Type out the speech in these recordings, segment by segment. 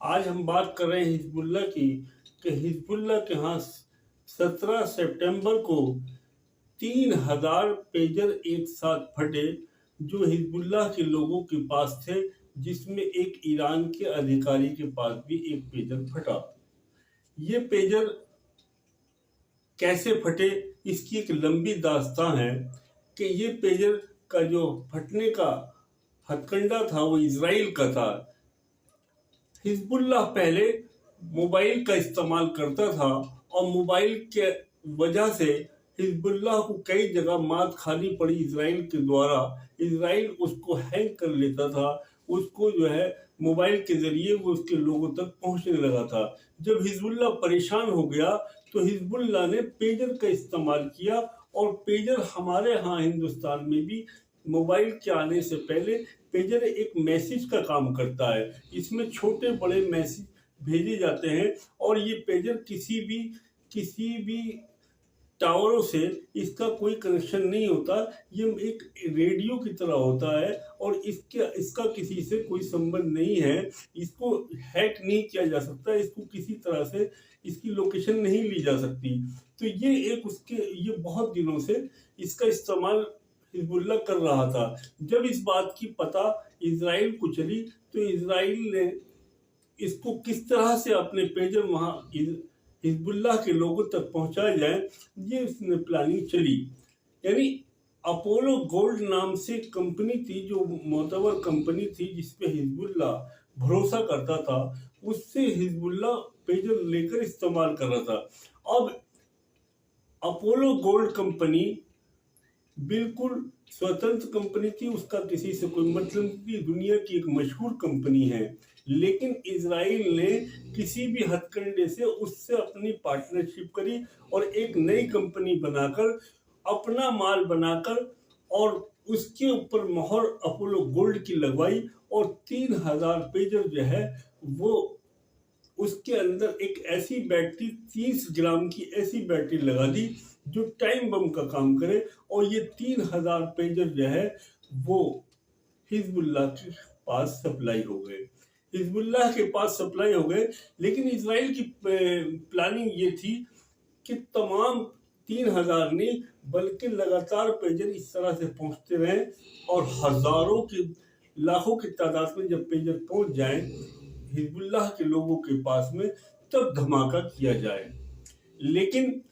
आज हम बात कर रहे हैं हिजबुल्लाह की कि हिजबुल्लाह के यहाँ 17 सितंबर को 3000 पेजर एक साथ फटे जो हिजबुल्लाह के लोगों के पास थे, जिसमें एक ईरान के अधिकारी के पास भी एक पेजर फटा। ये पेजर कैसे फटे, इसकी एक लंबी दास्तान है कि ये पेजर का जो फटने का हथकंडा था वो इजराइल का था। हिजबुल्लाह पहले मोबाइल का इस्तेमाल करता था और मोबाइल के वजह से हिजबुल्लाह को कई जगह मात खानी पड़ी इजराइल के द्वारा। इजराइल उसको हैक कर लेता था, उसको जो है मोबाइल के जरिए वो उसके लोगों तक पहुंचने लगा था। जब हिजबुल्लाह परेशान हो गया तो हिजबुल्लाह ने पेजर का इस्तेमाल किया, और पेजर हमारे यहाँ हिंदुस्तान में भी मोबाइल के आने से पहले पेजर एक मैसेज का काम करता है। इसमें छोटे बड़े मैसेज भेजे जाते हैं, और ये पेजर किसी भी टावरों से इसका कोई कनेक्शन नहीं होता। ये एक रेडियो की तरह होता है, और इसका किसी से कोई संबंध नहीं है। इसको हैक नहीं किया जा सकता, इसको किसी तरह से इसकी लोकेशन नहीं ली जा सकती। तो ये बहुत दिनों से इसका इस्तेमाल हिजबुल्लाह कर रहा था। जब इस बात की पता इजराइल को चली तो इजराइल ने इसको किस तरह से अपने पेजर वहां हिजबुल्लाह के लोगों तक पहुंचाया जाए, ये इसने प्लानिंग चली। यानी अपोलो गोल्ड नाम से कंपनी थी, जो मोतबर कंपनी थी जिसपे हिजबुल्लाह भरोसा करता था, उससे हिजबुल्लाह पेजर लेकर इस्तेमाल कर रहा था। अब अपोलो गोल्ड कंपनी बिल्कुल स्वतंत्र कंपनी थी, उसका किसी से कोई मतलब नहीं, दुनिया की एक मशहूर कंपनी है। लेकिन इजराइल ने किसी भी हथकंडे से उससे अपनी पार्टनरशिप करी और एक नई कंपनी बनाकर, अपना माल बनाकर, और उसके ऊपर मोहर अपोलो गोल्ड की लगवाई, और 3000 पेजर जो है वो उसके अंदर एक ऐसी बैटरी 30 ग्राम की ऐसी बैटरी लगा दी जो टाइम बम का काम करे, और ये 3000 पेजर जो है वो हिजबुल्लाह के पास सप्लाई हो गए। हिजबुल्लाह के पास सप्लाई हो गए, लेकिन इजराइल की प्लानिंग ये थी कि तमाम 3000 नहीं बल्कि लगातार पेजर इस तरह से पहुंचते रहे, और हजारों की लाखों की तादाद में जब पेजर पहुंच जाए हिजबुल्लाह के लोगों के पास में, तब धमाका किया जाए। लेकिन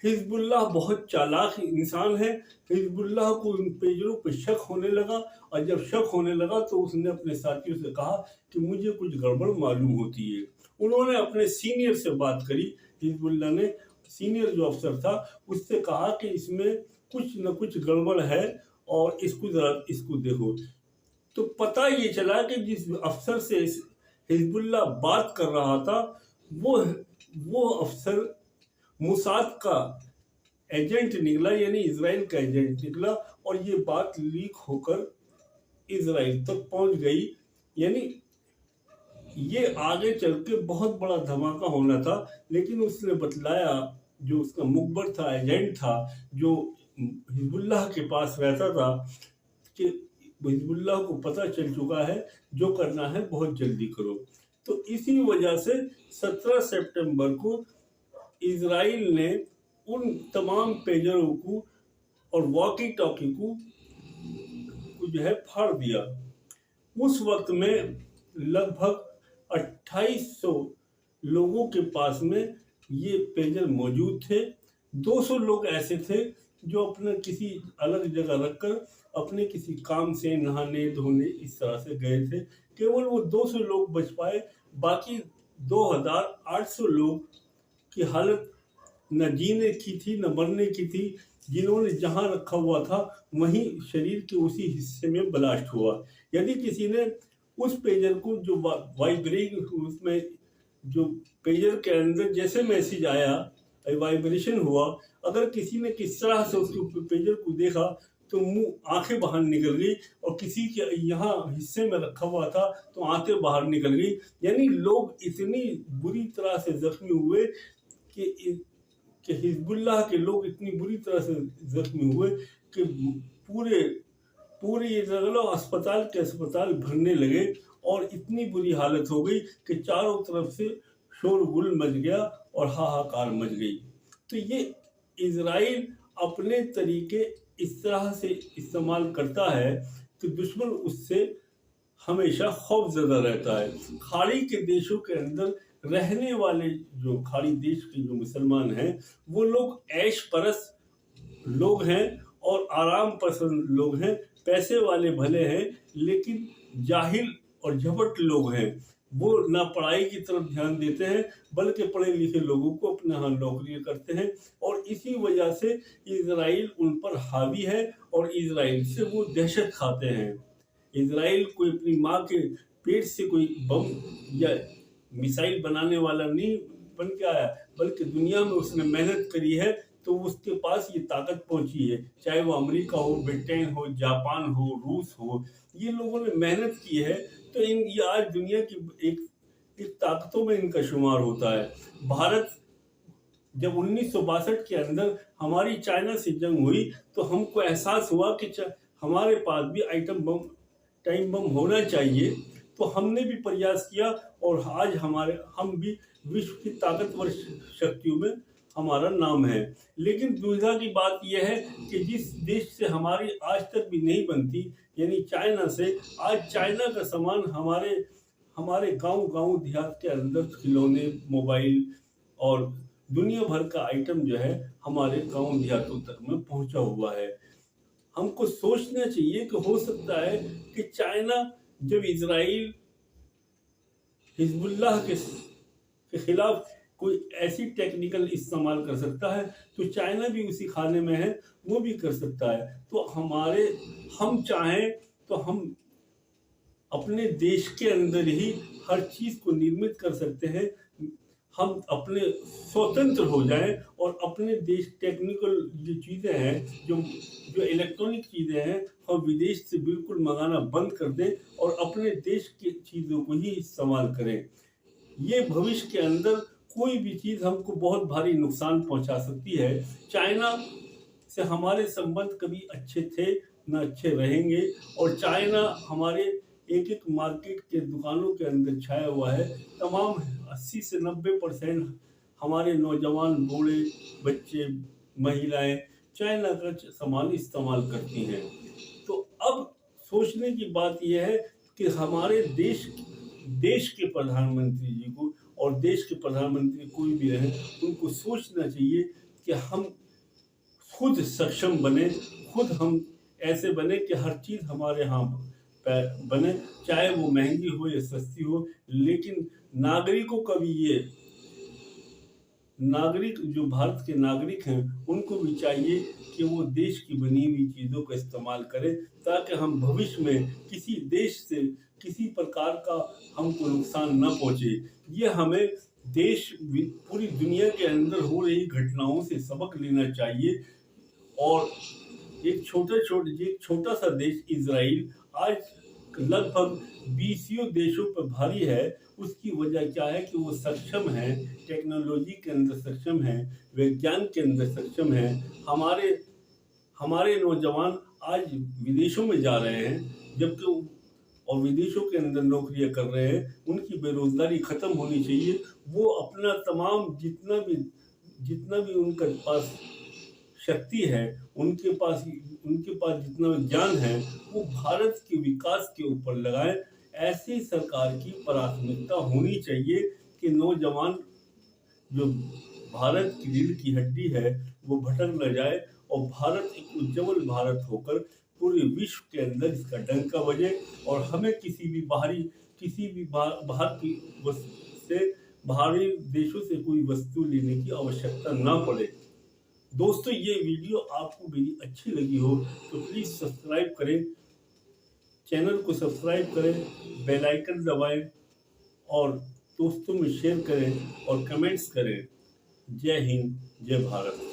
हिजबुल्लाह बहुत चालाक इंसान है। हिजबुल्लाह को इन पेजरों पर शक होने लगा, और जब शक होने लगा तो उसने अपने साथियों से कहा कि मुझे कुछ गड़बड़ मालूम होती है। उन्होंने अपने सीनियर से बात करी, हिजबुल्लाह ने सीनियर जो अफसर था उससे कहा कि इसमें कुछ न कुछ गड़बड़ है, और इसको देखो। तो पता ये चला कि जिस अफसर से हिजबुल्लाह बात कर रहा था वो अफसर मोसाद का एजेंट निकला, यानी इजराइल का एजेंट निकला, और ये बात लीक होकर इजराइल तक पहुंच गई। यानी ये आगे चल के बहुत बड़ा धमाका होना था, लेकिन उसने बतलाया, जो उसका मुखबर था, एजेंट था, जो हिजबुल्लाह के पास रहता था, कि हिजबुल्लाह को पता चल चुका है, जो करना है बहुत जल्दी करो। तो इसी वजह से 17 सितंबर को इजराइल ने उन तमाम पेजरों को और वॉकी टॉकी को जो है फाड़ दिया। उस वक्त में लगभग 2800 लोगों के पास में ये पेजर मौजूद थे। 200 लोग ऐसे थे जो अपना किसी अलग जगह रखकर अपने किसी काम से नहाने धोने इस तरह से गए थे। केवल वो 200 लोग बच पाए, बाकी 2800 लोग की हालत न जीने की थी न मरने की थी। जिन्होंने जहां रखा हुआ था वहीं शरीर के उसी हिस्से में ब्लास्ट हुआ। यदि किसी ने उस पेजर को जो वाइब्रेट, उसमें जो पेजर के अंदर जैसे मैसेज आया वाइब्रेशन हुआ, अगर किसी ने किस तरह से उसके पेजर को देखा तो मुंह आंखें बाहर निकल गई, और किसी के यहाँ हिस्से में रखा हुआ था तो आंखें बाहर निकल गई। यानी लोग इतनी बुरी तरह से जख्मी हुए कि हिजबुल्लाह के लोग इतनी बुरी तरह से जख्मी हुए कि पूरे ये अस्पताल के अस्पताल भरने लगे, और इतनी बुरी हालत हो गई कि चारों तरफ से शोरगुल मच गया और हाहाकार मच गई। तो ये इजराइल अपने तरीके इस तरह से इस्तेमाल करता है कि दुश्मन उससे हमेशा खौफजदा रहता है। खाड़ी के देशों के अंदर रहने वाले जो खाड़ी देश के जो मुसलमान हैं, वो लोग ऐश परस्त लोग हैं और आराम पसंद लोग हैं, पैसे वाले भले हैं लेकिन जाहिल और झपट लोग हैं। वो ना पढ़ाई की तरफ ध्यान देते हैं बल्कि पढ़े लिखे लोगों को अपने यहाँ नौकरी करते हैं, और इसी वजह से इजराइल उन पर हावी है और इजराइल से वो दहशत खाते हैं। इजराइल कोई अपनी माँ के पेट से कोई बम या मिसाइल बनाने वाला नहीं बन के आया, बल्कि दुनिया में उसने मेहनत करी है तो उसके पास ये ताकत पहुंची है। चाहे वो अमेरिका हो, ब्रिटेन हो, जापान हो, रूस हो, ये लोगों ने मेहनत की है तो ये आज दुनिया की एक ताकतों में इनका शुमार होता है। भारत जब 1962 के अंदर हमारी चाइना से जंग हुई तो हमको एहसास हुआ कि हमारे पास भी टाइम बम होना चाहिए, तो हमने भी प्रयास किया और आज हम भी विश्व की ताकतवर शक्तियों में हमारा नाम है। लेकिन दुविधा की बात यह है कि जिस देश से हमारी आज तक भी नहीं बनती, यानी चाइना से, आज चाइना का सामान हमारे गांव देहात के अंदर खिलौने, मोबाइल और दुनिया भर का आइटम जो है हमारे गांव देहातों तक में पहुंचा हुआ है। हमको सोचना चाहिए कि हो सकता है कि चाइना जब इजराइल हिजबुल्लाह के खिलाफ कोई ऐसी टेक्निकल इस्तेमाल कर सकता है तो चाइना भी उसी खाने में है, वो भी कर सकता है। तो हम चाहें तो हम अपने देश के अंदर ही हर चीज को निर्मित कर सकते हैं। हम अपने स्वतंत्र हो जाएं और अपने देश टेक्निकल जो चीज़ें हैं, जो इलेक्ट्रॉनिक चीज़ें हैं, हम विदेश से बिल्कुल मंगाना बंद कर दें और अपने देश की चीज़ों को ही इस्तेमाल करें। ये भविष्य के अंदर कोई भी चीज़ हमको बहुत भारी नुकसान पहुंचा सकती है। चाइना से हमारे संबंध कभी अच्छे थे न अच्छे रहेंगे, और चाइना हमारे एक मार्केट के दुकानों के अंदर छाया हुआ है। तमाम 80 से 90% हमारे नौजवान, बूढ़े, बच्चे, महिलाएं चाइना का सामान इस्तेमाल करती हैं। तो अब सोचने की बात यह है कि हमारे देश के प्रधानमंत्री जी को, और देश के प्रधानमंत्री कोई भी रहे, उनको सोचना चाहिए कि हम खुद सक्षम बने, खुद हम ऐसे बने कि हर चीज़ हमारे यहाँ बने, चाहे वो महंगी हो या सस्ती हो। लेकिन नागरिकों का भी नागरिक जो भारत के नागरिक हैं उनको भी चाहिए कि वो देश की बनी हुई चीज़ों का इस्तेमाल करें, ताकि हम भविष्य में किसी देश से किसी प्रकार का हमको नुकसान न पहुंचे। ये हमें पूरी दुनिया के अंदर हो रही घटनाओं से सबक लेना चाहिए। और एक छोटा सा देश इजराइल आज लगभग 20 देशों पर भारी है। उसकी वजह क्या है कि वो सक्षम है, टेक्नोलॉजी के अंदर सक्षम है, विज्ञान के अंदर सक्षम है। हमारे नौजवान आज विदेशों में जा रहे हैं, जबकि और विदेशों के अंदर नौकरियां कर रहे हैं। उनकी बेरोजगारी खत्म होनी चाहिए। वो अपना तमाम जितना भी उनके पास शक्ति है, उनके पास जितना ज्ञान है, वो भारत के विकास के ऊपर लगाएं। ऐसी सरकार की प्राथमिकता होनी चाहिए कि नौजवान जो भारत की रीढ़ की हड्डी है वो भटक न जाए, और भारत एक उज्जवल भारत होकर पूरे विश्व के अंदर इसका डंका बजे, और हमें किसी भी बाहरी देशों से कोई वस्तु लेने की आवश्यकता ना पड़े। दोस्तों, ये वीडियो आपको मेरी अच्छी लगी हो तो प्लीज़ सब्सक्राइब करें, चैनल को सब्सक्राइब करें, बेल आइकन दबाएं और दोस्तों में शेयर करें और कमेंट्स करें। जय हिंद, जय भारत।